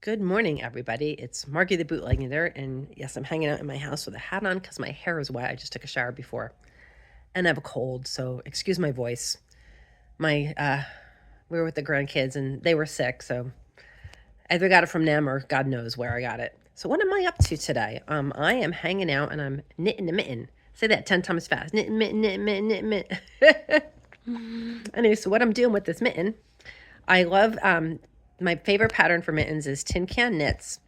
Good morning, everybody. It's Margie the Bootleg Knitter, and yes, I'm hanging out in my house with a hat on because my hair is wet. I just took a shower before, and I have a cold, so excuse my voice. We were with the grandkids, and they were sick, so I either got it from them or God knows where I got it. So what am I up to today? I am hanging out and I'm knitting a mitten. Say that 10 times fast. Knitting mitten, knitting mitten, knitting mitten. Anyway, so what I'm doing with this mitten, I love my favorite pattern for mittens is Tin Can Knits,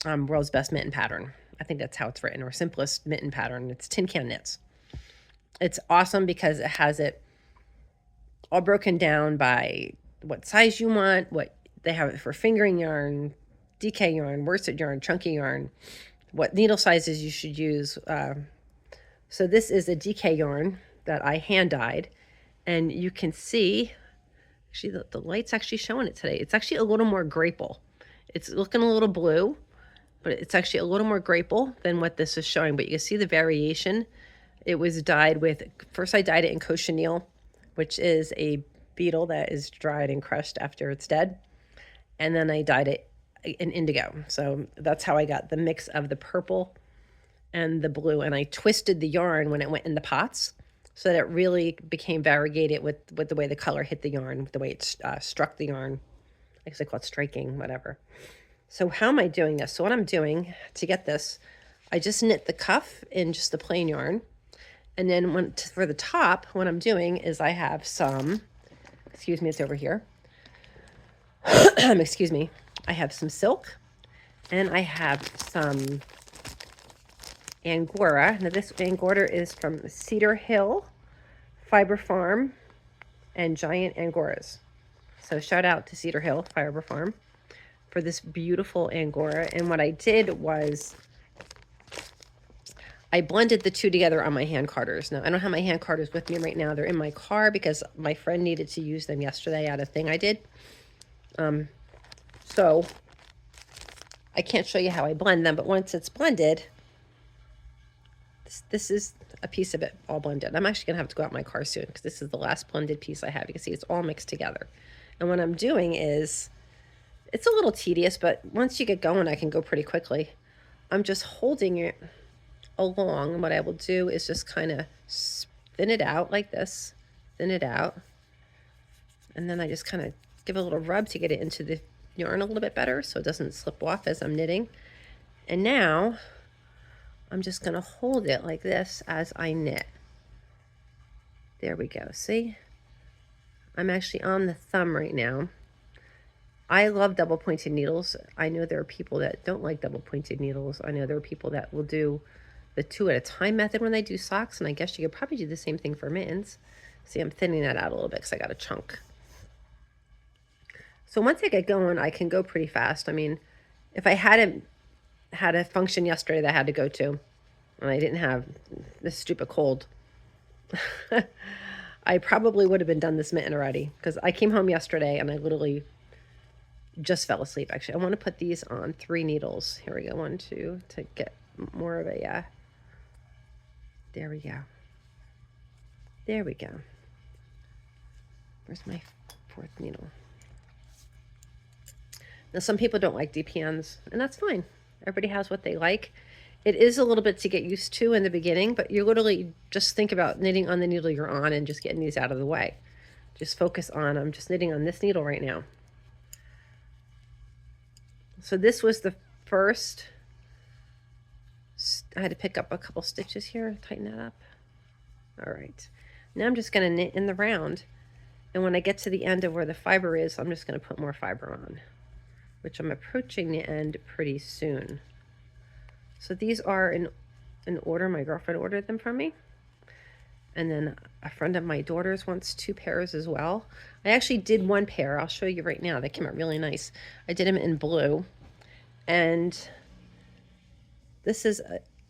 world's best mitten pattern. I think that's how it's written, or simplest mitten pattern. It's Tin Can Knits. It's awesome because it has it all broken down by what size you want, what they have it for fingering yarn, DK yarn, worsted yarn, chunky yarn, what needle sizes you should use. So this is a DK yarn that I hand dyed, and you can see, actually the light's actually showing it today. It's actually a little more grapple. It's looking a little blue, but it's actually a little more grapple than what this is showing. But you can see the variation. It was dyed with, first I dyed it in cochineal, which is a beetle that is dried and crushed after it's dead. And then I dyed it in indigo. So that's how I got the mix of the purple and the blue. And I twisted the yarn when it went in the pots so that it really became variegated with the way the color hit the yarn, with the way it struck the yarn. I guess I call it striking, whatever. So how am I doing this? So what I'm doing to get this, I just knit the cuff in just the plain yarn. And then for the top, what I'm doing is I have some, excuse me, it's over here. Excuse me. I have some silk and I have some Angora. Now this Angora is from Cedar Hill, Fiber Farm, and Giant Angoras. So shout out to Cedar Hill, Fiber Farm, for this beautiful Angora. And what I did was I blended the two together on my hand carders. Now, I don't have my hand carders with me right now. They're in my car because my friend needed to use them yesterday at a thing I did. So I can't show you how I blend them, but once it's blended, this is a piece of it all blended. I'm actually gonna have to go out my car soon because this is the last blended piece I have. You can see it's all mixed together. And what I'm doing is, it's a little tedious, but once you get going, I can go pretty quickly. I'm just holding it along, and what I will do is just kind of thin it out like this, thin it out, and then I just kind of give a little rub to get it into the yarn a little bit better so it doesn't slip off as I'm knitting. And now I'm just going to hold it like this as I knit. There we go. See, I'm actually on the thumb right now. I love double pointed needles. I know there are people that don't like double pointed needles. I know there are people that will do the 2 at a time method when they do socks, and I guess you could probably do the same thing for mittens. See, I'm thinning that out a little bit because I got a chunk. So once I get going, I can go pretty fast. I mean, if I hadn't had a function yesterday that I had to go to, and I didn't have this stupid cold, I probably would have been done this mitten already, because I came home yesterday and I literally just fell asleep. Actually, I want to put these on 3 needles. Here we go, 1, 2, to get more of a, there we go. There we go. Where's my 4th needle? Now, some people don't like DPNs, and that's fine. Everybody has what they like. It is a little bit to get used to in the beginning, but you literally just think about knitting on the needle you're on and just getting these out of the way. Just focus on, I'm just knitting on this needle right now. So this was the first, I had to pick up a couple stitches here, tighten that up. All right, now I'm just gonna knit in the round. And when I get to the end of where the fiber is, I'm just gonna put more fiber on, which I'm approaching the end pretty soon. So these are in order. My girlfriend ordered them from me. And then a friend of my daughter's wants 2 pairs as well. I actually did 1 pair. I'll show you right now. They came out really nice. I did them in blue. And this is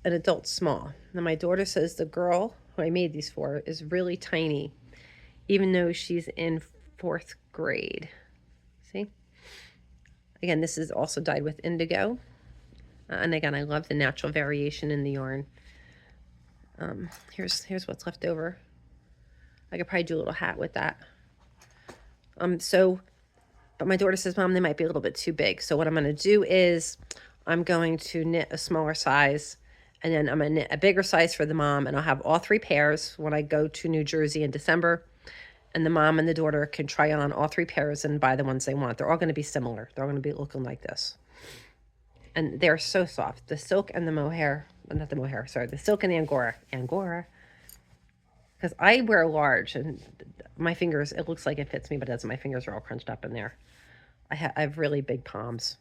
an adult small. Now my daughter says the girl who I made these for is really tiny, even though she's in 4th grade. See? Again, this is also dyed with indigo. And again, I love the natural variation in the yarn. Here's what's left over. I could probably do a little hat with that. So But my daughter says, Mom, they might be a little bit too big. So what I'm going to do is I'm going to knit a smaller size, and then I'm going to knit a bigger size for the mom, and I'll have all 3 pairs when I go to New Jersey in December. And the mom and the daughter can try on all 3 pairs and buy the ones they want. They're all going to be similar. They're all going to be looking like this. And they're so soft. The silk and the mohair, not the mohair, sorry, the silk and the Angora. Because I wear large, and my fingers, it looks like it fits me, but it doesn't. My fingers are all crunched up in there. I have really big palms.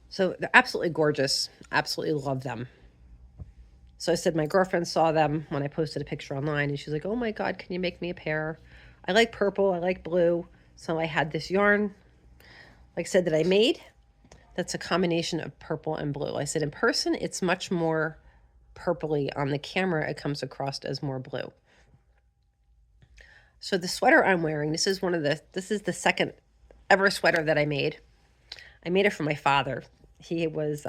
So they're absolutely gorgeous. Absolutely love them. So I said my girlfriend saw them when I posted a picture online, and she's like, oh my God, can you make me a pair? I like purple. I like blue. So I had this yarn, like I said, that I made. That's a combination of purple and blue. I said in person, it's much more purpley. On the camera, it comes across as more blue. So the sweater I'm wearing, this is the second ever sweater that I made. I made it for my father. He was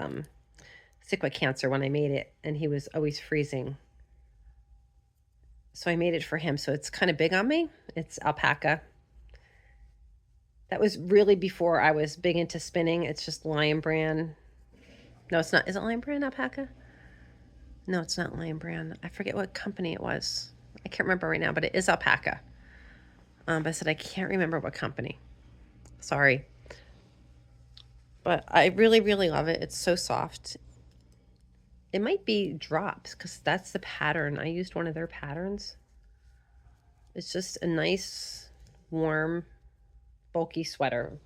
sick with cancer when I made it, and he was always freezing. So I made it for him. So it's kind of big on me. It's alpaca. That was really before I was big into spinning. It's just Lion Brand. No, it's not. Is it Lion Brand alpaca? No, it's not Lion Brand. I forget what company it was. I can't remember right now, but it is alpaca. But I said I can't remember what company. Sorry. But I really, really love it. It's so soft. It might be drops because that's the pattern. I used one of their patterns. It's just a nice, warm, bulky sweater.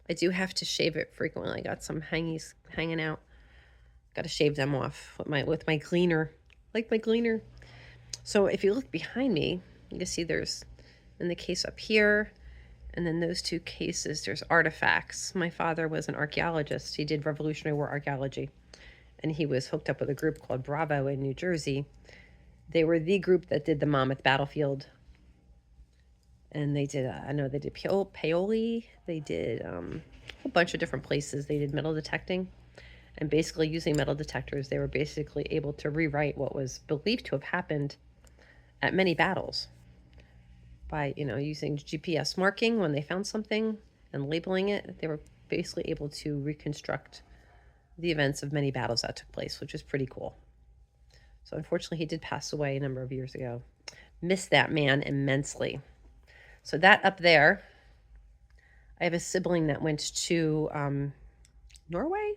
I do have to shave it frequently. I got some hangies hanging out. Got to shave them off with my cleaner, like my cleaner. So if you look behind me, you can see there's in the case up here, and then those 2 cases, there's artifacts. My father was an archaeologist. He did Revolutionary War archaeology, and he was hooked up with a group called Bravo in New Jersey. They were the group that did the Monmouth battlefield. And they did, I know they did Paoli. They did a whole bunch of different places. They did metal detecting. And basically using metal detectors, they were basically able to rewrite what was believed to have happened at many battles by, using GPS marking when they found something and labeling it. They were basically able to reconstruct the events of many battles that took place, which is pretty cool. So unfortunately, he did pass away a number of years ago. Miss that man immensely. So that up there, I have a sibling that went to Norway,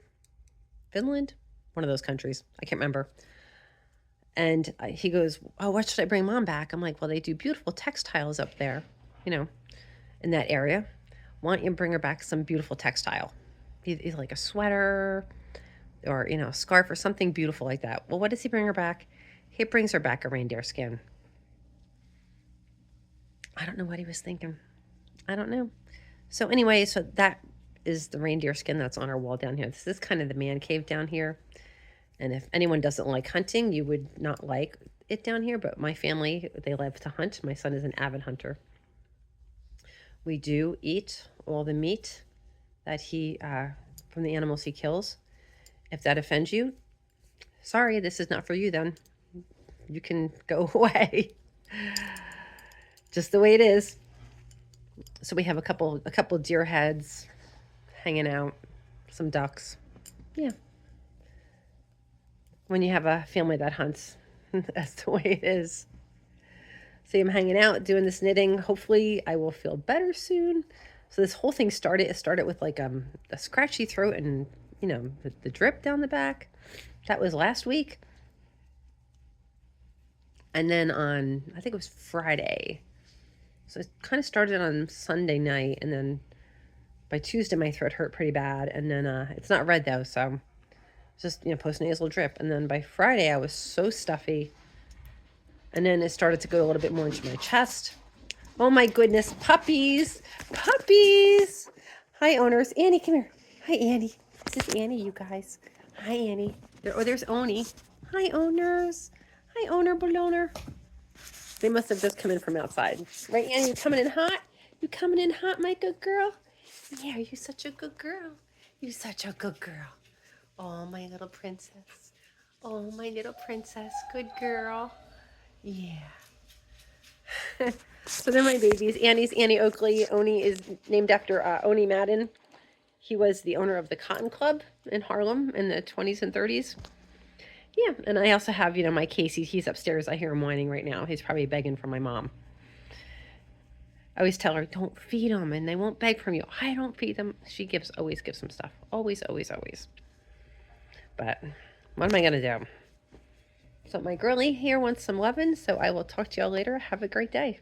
Finland, one of those countries. I can't remember. And he goes, oh, what should I bring Mom back? I'm like, well, they do beautiful textiles up there, in that area. Why don't you bring her back some beautiful textile? Either like a sweater or, a scarf or something beautiful like that. Well, what does he bring her back? He brings her back a reindeer skin. I don't know what he was thinking. I don't know. So anyway, so that is the reindeer skin that's on our wall down here. This is kind of the man cave down here. And if anyone doesn't like hunting, you would not like it down here. But my family, they love to hunt. My son is an avid hunter. We do eat all the meat that from the animals he kills. If that offends you, sorry, this is not for you then. You can go away. Just the way it is. So we have a couple deer heads hanging out, some ducks. Yeah. When you have a family that hunts, that's the way it is. See, I'm hanging out, doing this knitting. Hopefully I will feel better soon. So this whole thing started with like a scratchy throat and, the drip down the back. That was last week. And then on, I think it was Friday. So it kind of started on Sunday night, and then by Tuesday my throat hurt pretty bad, and then it's not red though, so just postnasal drip. And then by Friday I was so stuffy, and then it started to go a little bit more into my chest. Oh my goodness, puppies! Hi owners. Annie, come here. Hi Annie. This is Annie, you guys. Hi Annie. There's Oni. Hi owners. Hi owner Boloner. They must have just come in from outside. Right, Annie? You coming in hot? You coming in hot, my good girl? Yeah, you're such a good girl. You're such a good girl. Oh, my little princess. Oh, my little princess. Good girl. Yeah. So they're my babies. Annie's Annie Oakley. Oni is named after Oni Madden. He was the owner of the Cotton Club in Harlem in the 20s and 30s. Yeah, and I also have, my Casey. He's upstairs. I hear him whining right now. He's probably begging for my mom. I always tell her, don't feed them, and they won't beg from you. I don't feed them. She always gives them stuff. Always, always, always. But what am I going to do? So my girlie here wants some lovin', so I will talk to y'all later. Have a great day.